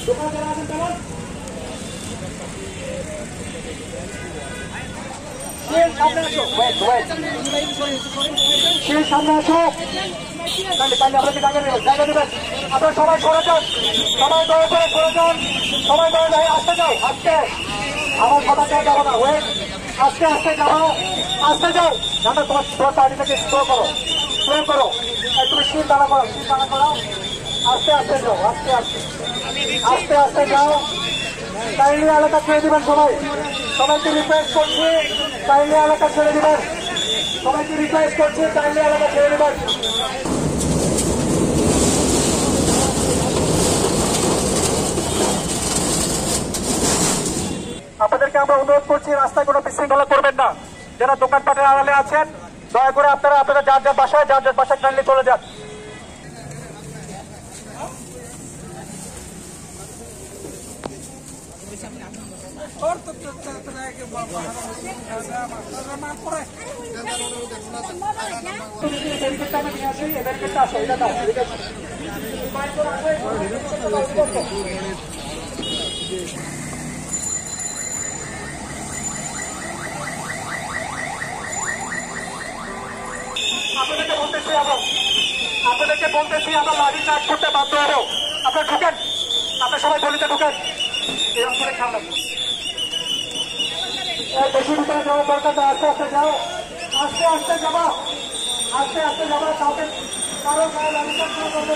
দোকান যারা আছেন কেমন সামনে আসো সামনে আসো জায়গা দেবেন আপনারা সবাই সরে যান সবাই দয়া করে সরে যান সবাই দয়া যায় আসতে যাও আজকে আমার কথা চাই যাবো না ওয়েট আজকে আস্তে যাবো আসতে যাও জানো তোমার পার্টি থেকে স্লো করো তুমি সিট দাঁড়া করো আস্তে আস্তে যাও আস্তে আস্তে যাও কাইন্ডলি এলাকা ছেড়ে দিবেন সবাইকে রিকোয়েস্ট করছি কাইন্ডলি এলাকা ছেড়ে দিবেন সবাইকে রিকোয়েস্ট করছি কাইন্ডলি এলাকা ছেড়ে দিবেন আপনাদেরকে আমরা অনুরোধ করছি রাস্তায় কোনো বিশৃঙ্খলা করবেন না যারা দোকানপাটের আড়ালে আছেন দয়া করে আপনারা যার যার বাসায় কাইন্ডলি চলে যান আপনাদেরকে বলতেছি আমরা লাঠি চার্জ করতে বাধ্য হবো আপনারা ঢুকেন আপনার সবাই গলিতে ঢুকেন এরকম করে খেয়াল রাখুন বেশি ভিতরে যাওয়ার দরকার না আস্তে আস্তে যাও আস্তে যাবা কাউকে কারো গায়ে লাঠি চার্জ করবে